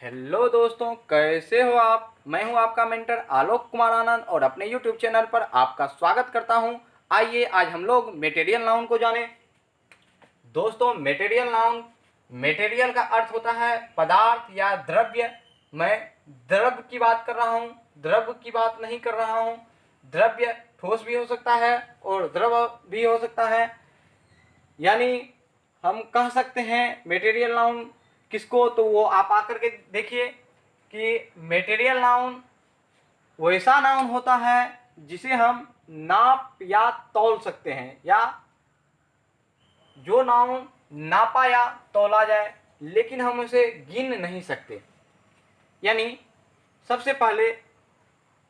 Hello दोस्तों, कैसे हो आप। मैं हूं आपका मेंटर आलोक कुमार आनंद और अपने यूट्यूब चैनल पर आपका स्वागत करता हूं। आइए आज हम लोग मेटेरियल नाउन को जानें। दोस्तों, मेटेरियल का अर्थ होता है पदार्थ या द्रव्य। मैं द्रव्य की बात कर रहा हूं, द्रव्य की बात नहीं कर रहा हूं। द्रव्य ठोस भी हो सकता है और द्रव भी हो सकता है। यानी हम कह सकते हैं मेटेरियल नाउन किसको, तो वो आप आकर के देखिए कि मेटेरियल नाउन वैसा नाउन होता है जिसे हम नाप या तौल सकते हैं, या जो नाउन नापा या तौला जाए लेकिन हम उसे गिन नहीं सकते। यानी सबसे पहले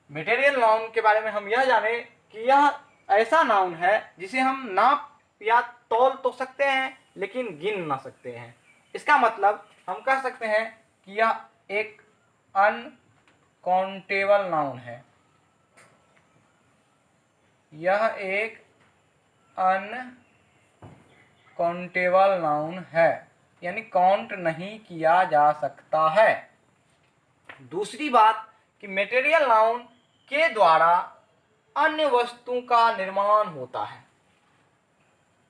मटेरियल नाउन के बारे में हम यह जाने कि यह ऐसा नाउन है जिसे हम नाप या तौल तो सकते हैं लेकिन गिन ना सकते हैं। इसका मतलब हम कह सकते हैं कि यह एक अनकाउंटेबल नाउन है। यह एक अनकाउंटेबल नाउन है, यानी काउंट नहीं किया जा सकता है। दूसरी बात कि मटेरियल नाउन के द्वारा अन्य वस्तु का निर्माण होता है,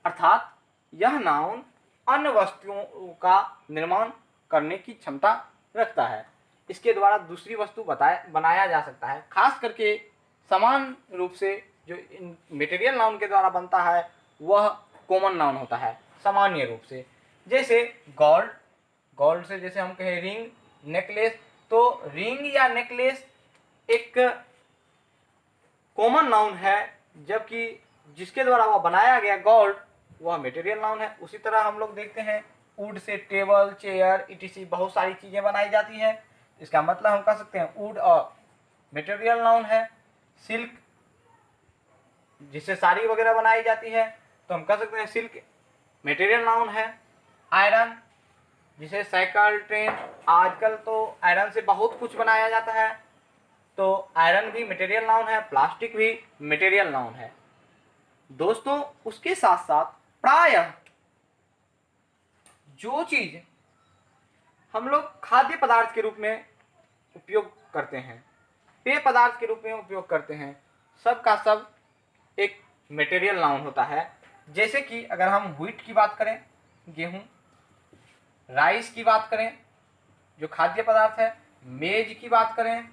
अर्थात यह नाउन अन्य वस्तुओं का निर्माण करने की क्षमता रखता है। इसके द्वारा दूसरी वस्तु बनाया जा सकता है। खास करके समान रूप से जो मटेरियल नाउन के द्वारा बनता है वह कॉमन नाउन होता है, सामान्य रूप से। जैसे गोल्ड, गोल्ड से जैसे हम कहें रिंग, नेकलेस, तो रिंग या नेकलेस एक कॉमन नाउन है, जबकि जिसके द्वारा वह बनाया गया गोल्ड वह मटेरियल नाउन है। उसी तरह हम लोग देखते हैं would say table, chair, etc. बहुत सारी चीज़ें बनाई जाती हैं। इसका मतलब हम कह सकते हैं वुड और मटेरियल नाउन है। सिल्क जिससे साड़ी वगैरह बनाई जाती है तो हम कह सकते हैं सिल्क मटेरियल नाउन है। आयरन जिसे साइकिल, ट्रेन, आजकल तो आयरन से बहुत कुछ बनाया जाता है, तो आयरन भी मटेरियल नाउन है। प्लास्टिक भी मटेरियल नाउन है। दोस्तों, उसके साथ साथ प्रायः जो चीज हम लोग खाद्य पदार्थ के रूप में उपयोग करते हैं, पेय पदार्थ के रूप में उपयोग करते हैं, सब का सब एक मटेरियल नाउन होता है। जैसे कि अगर हम व्हीट की बात करें, गेहूं, राइस की बात करें जो खाद्य पदार्थ है, मेज की बात करें,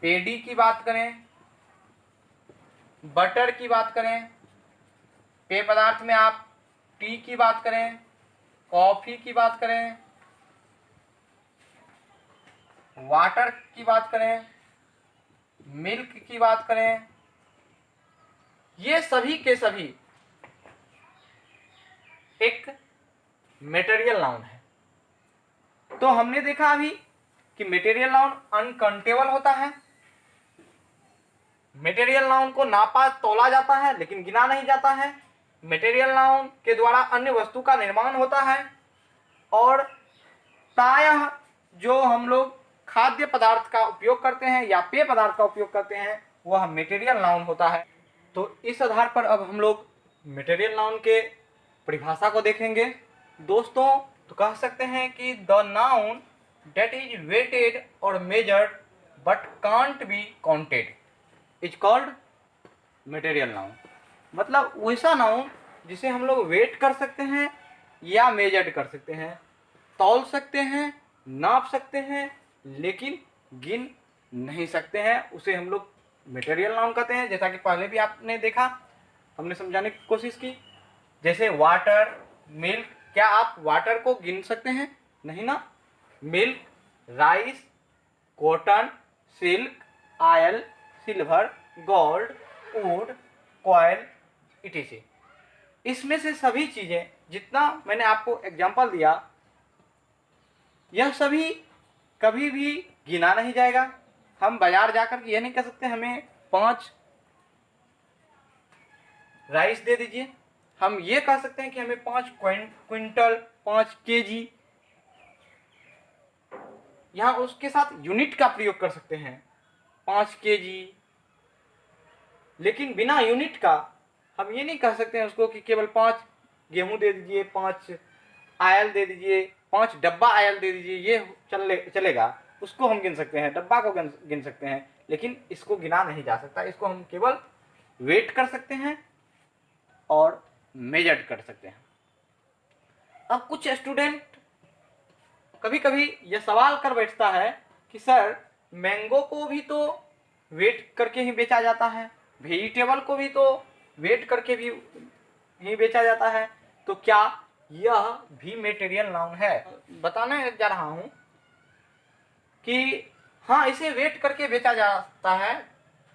पेडी की बात करें, बटर की बात करें, पेय पदार्थ में आप टी की बात करें, कॉफी की बात करें, वाटर की बात करें, मिल्क की बात करें, ये सभी के सभी एक मटेरियल नाउन है। तो हमने देखा अभी कि मटेरियल नाउन अनकाउंटेबल होता है। मटेरियल नाउन को नापा तोला जाता है लेकिन गिना नहीं जाता है। मटेरियल नाउन के द्वारा अन्य वस्तु का निर्माण होता है। और प्रायः जो हम लोग खाद्य पदार्थ का उपयोग करते हैं या पेय पदार्थ का उपयोग करते हैं वह मटेरियल नाउन होता है। तो इस आधार पर अब हम लोग मटेरियल नाउन के परिभाषा को देखेंगे। दोस्तों, तो कह सकते हैं कि the noun that is weighted or measured but can't be counted is called material noun। मतलब वैसा नाउन जिसे हम लोग वेट कर सकते हैं या मेजर्ड कर सकते हैं, तौल सकते हैं, नाप सकते हैं, लेकिन गिन नहीं सकते हैं, उसे हम लोग मटेरियल नाउन कहते हैं। जैसा कि पहले भी आपने देखा, हमने समझाने की कोशिश की। जैसे वाटर, मिल्क, क्या आप वाटर को गिन सकते हैं? नहीं ना। Milk, rice, cotton, silk, oil, silver, gold, would, coil, etc., इसमें से सभी चीज़ें जितना मैंने आपको एग्जाम्पल दिया, यह सभी कभी भी गिना नहीं जाएगा। हम बाजार जाकर के यह नहीं कह सकते हमें 5 राइस दे दीजिए। हम ये कह सकते हैं कि हमें 5 क्विंटल, 5 केजी। यहाँ उसके साथ यूनिट का प्रयोग कर सकते हैं, 5 केजी। लेकिन बिना यूनिट का हम ये नहीं कह सकते हैं उसको कि केवल 5 गेहूं दे दीजिए, 5 आयल दे दीजिए, 5 डब्बा आयल दे दीजिए, ये चलेगा, उसको हम गिन सकते हैं, डब्बा को गिन सकते हैं, लेकिन इसको गिना नहीं जा सकता। इसको हम केवल वेट कर सकते हैं और मेजर कर सकते हैं। अब कुछ स्टूडेंट कभी कभी यह सवाल कर बैठता है कि सर मैंगो को भी तो वेट करके ही बेचा जाता है, वेजिटेबल को भी तो वेट करके भी ही बेचा जाता है, तो क्या यह भी मटेरियल नाउन है? बताने जा रहा हूं कि हाँ, इसे वेट करके बेचा जाता है,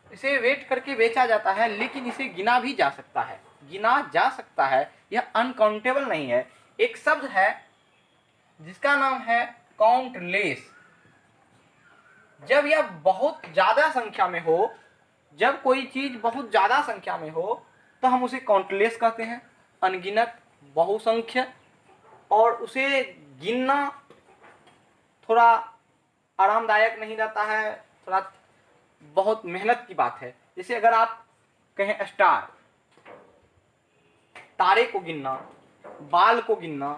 इसे वेट करके बेचा जाता है, लेकिन इसे गिना भी जा सकता है, गिना जा सकता है। यह अनकाउंटेबल नहीं है। एक शब्द है जिसका नाम है काउंटलेस। जब यह बहुत ज्यादा संख्या में हो, जब कोई चीज बहुत ज्यादा संख्या में हो, तो हम उसे काउंटलेस कहते हैं, अनगिनत, बहुसंख्य। और उसे गिनना थोड़ा आरामदायक नहीं रहता है, थोड़ा बहुत मेहनत की बात है। जैसे अगर आप कहें स्टार, तारे को गिनना, बाल को गिनना,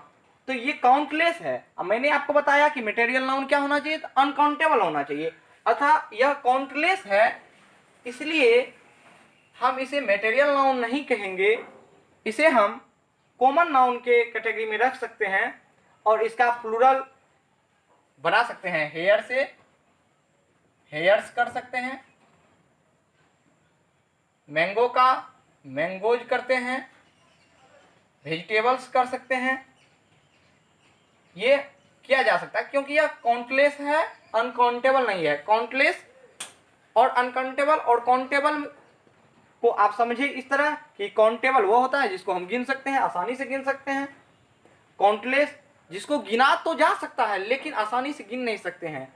तो ये काउंटलेस है। अब मैंने आपको बताया कि मटेरियल नाउन क्या होना चाहिए, तो अनकाउंटेबल होना चाहिए, अर्थात यह काउंटलेस है, इसलिए हम इसे मटेरियल नाउन नहीं कहेंगे। इसे हम कॉमन नाउन के कैटेगरी में रख सकते हैं और इसका प्लूरल बना सकते हैं। हेयर से हेयर्स कर सकते हैं, मैंगो का मैंगोज करते हैं, वेजिटेबल्स कर सकते हैं। ये किया जा सकता है क्योंकि यह काउंटलेस है, अनकाउंटेबल नहीं है। काउंटलेस और अनकाउंटेबल और काउंटेबल को आप समझिए इस तरह कि काउंटेबल वो होता है जिसको हम गिन सकते हैं, आसानी से गिन सकते हैं। काउंटलेस जिसको गिना तो जा सकता है लेकिन आसानी से गिन नहीं सकते हैं,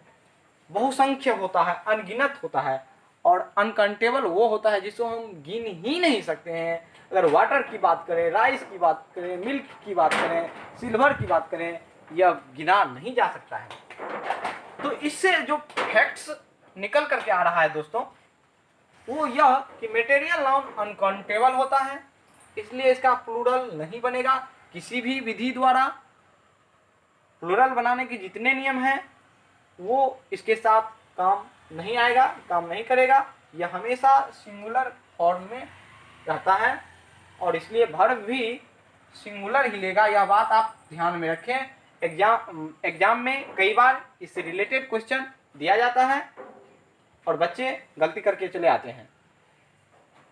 बहुसंख्य होता है, अनगिनत होता है। और अनकाउंटेबल वो होता है जिसको हम गिन ही नहीं सकते हैं। अगर वाटर की बात करें, राइस की बात करें, मिल्क की बात करें, सिल्वर की बात करें, यह गिना नहीं जा सकता है। तो इससे जो फैक्ट्स निकल करके आ रहा है दोस्तों, वो यह कि मटेरियल नाउन अनकाउंटेबल होता है, इसलिए इसका प्लूरल नहीं बनेगा। किसी भी विधि द्वारा प्लूरल बनाने के जितने नियम हैं वो इसके साथ काम नहीं आएगा, काम नहीं करेगा। यह हमेशा सिंगुलर फॉर्म में रहता है और इसलिए वर्ब भी सिंगुलर ही लेगा। यह बात आप ध्यान में रखें। एग्जाम में कई बार इससे रिलेटेड क्वेश्चन दिया जाता है और बच्चे गलती करके चले आते हैं।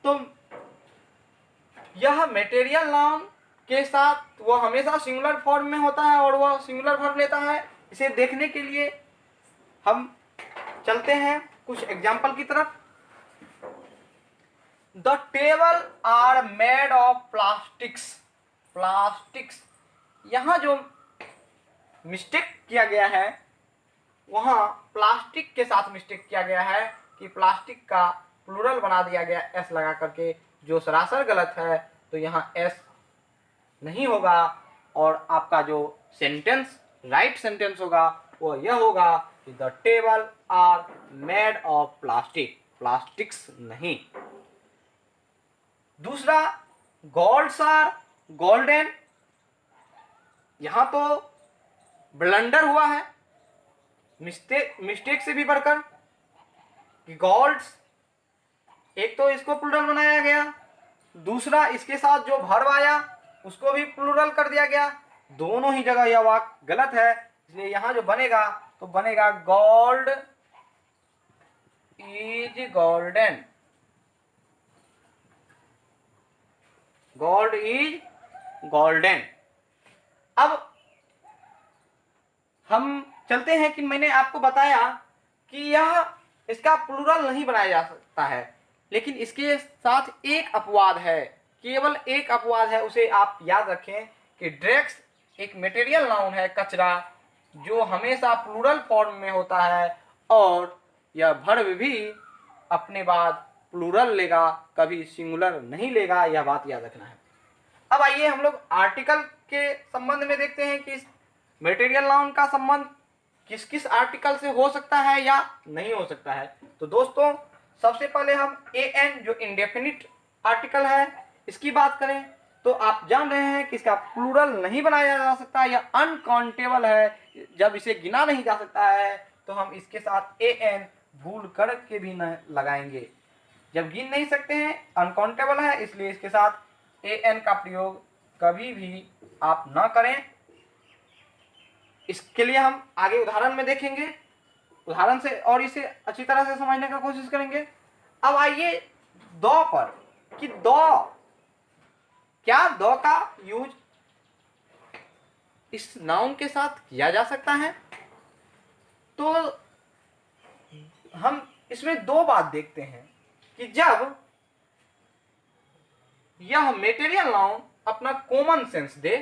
तो यह मटेरियल नाउन के साथ वह हमेशा सिंगुलर फॉर्म में होता है और वह सिंगुलर वर्ब लेता है। इसे देखने के लिए हम चलते हैं कुछ एग्जाम्पल की तरफ। The table are made of plastics. Plastics, यहाँ जो मिस्टेक किया गया है वहाँ प्लास्टिक के साथ मिस्टेक किया गया है कि प्लास्टिक का प्लूरल बना दिया गया एस लगा करके, जो सरासर गलत है। तो यहाँ एस नहीं होगा और आपका जो सेंटेंस राइट सेंटेंस होगा वो यह होगा कि the table are made of plastic, plastics नहीं। दूसरा, गॉड्स आर गोल्डन, यहां तो ब्लंडर हुआ है, मिस्टेक से भी बढ़कर कि गॉड्स, एक तो इसको प्लूरल बनाया गया, दूसरा इसके साथ जो वर्ब आया उसको भी प्लूरल कर दिया गया। दोनों ही जगह यह वाक्य गलत है, इसलिए यहां जो बनेगा तो बनेगा gold is golden, gold is golden. अब हम चलते हैं कि मैंने आपको बताया कि यह इसका प्लूरल नहीं बनाया जा सकता है, लेकिन इसके साथ एक अपवाद है, केवल एक अपवाद है, उसे आप याद रखें कि ड्रग्स एक मटेरियल नाउन है, कचरा, जो हमेशा प्लूरल फॉर्म में होता है और यह वर्ब भी अपने बाद प्लूरल लेगा, कभी सिंगुलर नहीं लेगा, यह बात याद रखना है। अब आइए हम लोग आर्टिकल के संबंध में देखते हैं कि मटेरियल नाउन का संबंध किस किस आर्टिकल से हो सकता है या नहीं हो सकता है। तो दोस्तों सबसे पहले हम एन जो इंडेफिनिट आर्टिकल है इसकी बात करें तो आप जान रहे हैं कि इसका प्लूरल नहीं बनाया जा सकता, या अनकाउंटेबल है, जब इसे गिना नहीं जा सकता है तो हम इसके साथ an भूल कर के भी न लगाएंगे। जब गिन नहीं सकते हैं, अनकाउंटेबल है, इसलिए इसके साथ an का प्रयोग कभी भी आप ना करें। इसके लिए हम आगे उदाहरण में देखेंगे, उदाहरण से और इसे अच्छी तरह से समझने का कोशिश करेंगे। अब आइए दो पर, कि दो, क्या दो का यूज इस नाउन के साथ किया जा सकता है? तो हम इसमें दो बात देखते हैं कि जब यह मेटेरियल नाउन अपना कॉमन सेंस दे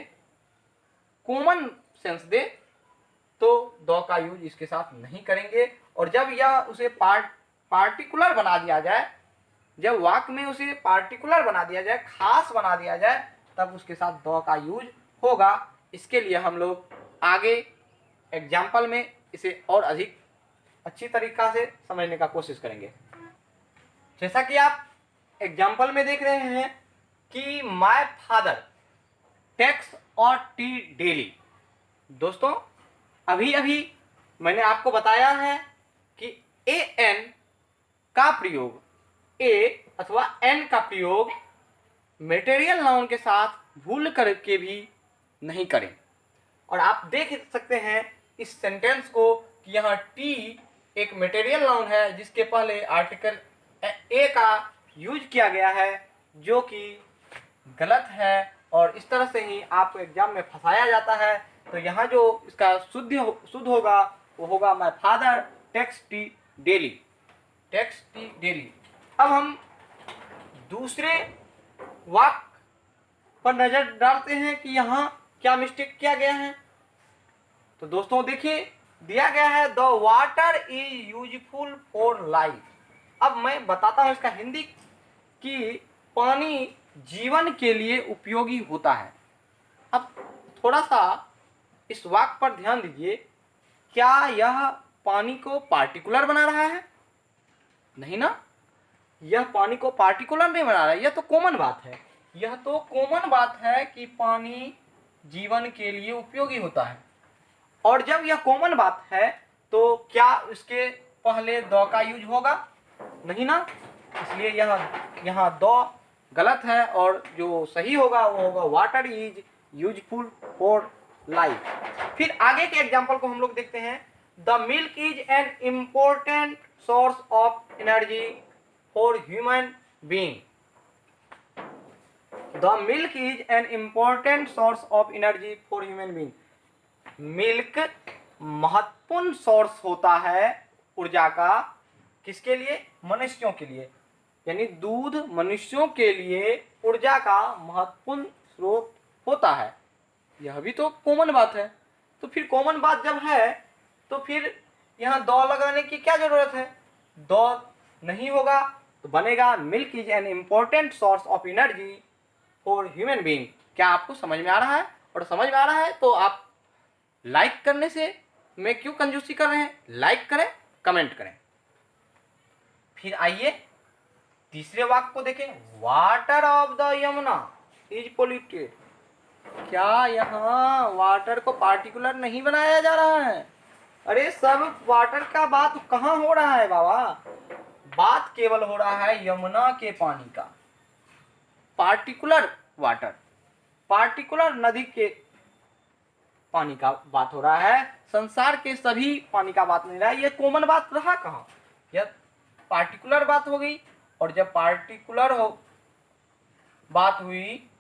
तो दो का यूज इसके साथ नहीं करेंगे, और जब यह उसे पार्टिकुलर बना दिया जाए, जब वाक्य में उसे पार्टिकुलर बना दिया जाए, खास बना दिया जाए, तब उसके साथ दो का यूज होगा। इसके लिए हम लोग आगे एग्जाम्पल में इसे और अधिक अच्छी तरीका से समझने का कोशिश करेंगे। जैसा कि आप एग्जाम्पल में देख रहे हैं कि माय फादर टेक्स और टी डेली। दोस्तों, अभी अभी मैंने आपको बताया है कि ए एन का प्रयोग, ए अथवा एन का प्रयोग मेटेरियल नाउन के साथ भूल करके भी नहीं करें। और आप देख सकते हैं इस सेंटेंस को कि यहाँ टी एक मेटेरियल नाउन है जिसके पहले आर्टिकल ए का यूज किया गया है, जो कि गलत है, और इस तरह से ही आपको एग्जाम में फंसाया जाता है। तो यहाँ जो इसका शुद्ध होगा वो होगा my father takes tea daily, takes tea daily. अब हम दूसरे वाक्य पर नजर डालते हैं कि यहाँ क्या मिस्टेक किया गया है। तो दोस्तों देखिए, दिया गया है the water is useful for life. अब मैं बताता हूँ इसका हिंदी कि पानी जीवन के लिए उपयोगी होता है। अब थोड़ा सा इस वाक्य पर ध्यान दीजिए, क्या यह पानी को पार्टिकुलर बना रहा है? नहीं ना, यह पानी को पार्टिकुलर नहीं बना रहा है, यह तो कॉमन बात है। यह तो कॉमन बात है कि पानी जीवन के लिए उपयोगी होता है, और जब यह कॉमन बात है तो क्या इसके पहले दो का यूज होगा? नहीं ना, इसलिए यहाँ दो गलत है, और जो सही होगा वो होगा water is useful for life. फिर आगे के एग्जाम्पल को हम लोग देखते हैं। The milk is an important source of energy for human being. The milk is an important source of energy for human being. Milk महत्वपूर्ण सोर्स होता है ऊर्जा का, किसके लिए? मनुष्यों के लिए। यानी दूध मनुष्यों के लिए ऊर्जा का महत्वपूर्ण स्रोत होता है। यह भी तो कॉमन बात है। तो फिर कॉमन बात जब है तो फिर यहाँ दो लगाने की क्या जरूरत है? दो नहीं होगा तो बनेगा milk is an important source of energy for human being. क्या आपको समझ में आ रहा है? और समझ में आ रहा है तो आप लाइक करने से मैं क्यों कंजूसी कर रहे हैं? लाइक करें, कमेंट करें। फिर आइए तीसरे वाक्य को देखें। Water of the Yamuna is polluted. क्या यहाँ वाटर को पार्टिकुलर नहीं बनाया जा रहा है? अरे सब वाटर का बात कहाँ हो रहा है बाबा? बात केवल हो रहा है यमुना के पानी का। पार्टिकुलर वाटर, पार्टिकुलर नदी के पानी का बात हो रहा है, संसार के सभी पानी का बात नहीं रहा है। ये कॉमन बात रहा कहाँ? यह पार्टिकुलर बात हो गई, और जब पार्टिकुलर हो बात हुई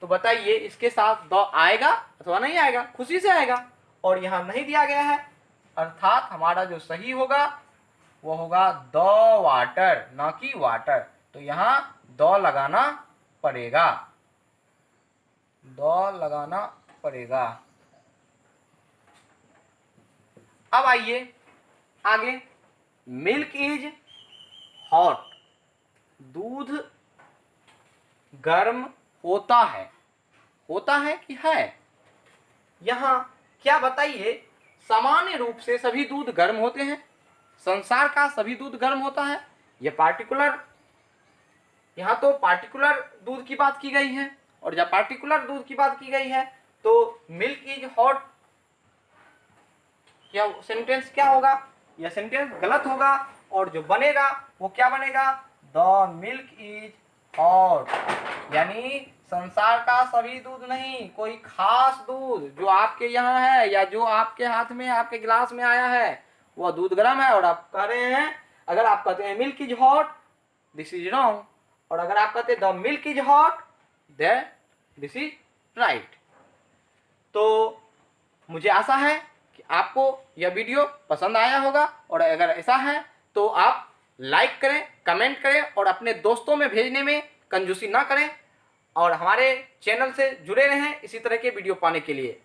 तो बताइए इसके साथ दो आएगा अथवा नहीं आएगा? खुशी से आएगा, और यहाँ नहीं दिया गया है, अर्थात हमारा जो सही होगा वो होगा दो वाटर, ना कि वाटर। तो यहाँ दो लगाना पड़ेगा, दो लगाना पड़ेगा। अब आइए आगे। Milk is hot. दूध गर्म होता है। होता है कि है? यहाँ क्या बताइए, सामान्य रूप से सभी दूध गर्म होते हैं, संसार का सभी दूध गर्म होता है। यह पार्टिकुलर, यहाँ तो पार्टिकुलर दूध की बात की गई है, और जब पार्टिकुलर दूध की बात की गई है तो मिल्क इज हॉट, क्या सेंटेंस क्या होगा? यह सेंटेंस गलत होगा और जो बनेगा वो क्या बनेगा? The milk is hot. यानी संसार का सभी दूध नहीं, कोई खास दूध जो आपके यहाँ है या जो आपके हाथ में आपके गिलास में आया है वह दूध गर्म है और आप कह रहे हैं, अगर आप कहते हैं milk is hot, this is wrong. और अगर आप कहते हैं the milk is hot, then this is right. तो मुझे आशा है कि आपको यह वीडियो पसंद आया होगा और अगर ऐसा है तो आप लाइक करें, कमेंट करें और अपने दोस्तों में भेजने में कंजूसी ना करें और हमारे चैनल से जुड़े रहें इसी तरह के वीडियो पाने के लिए।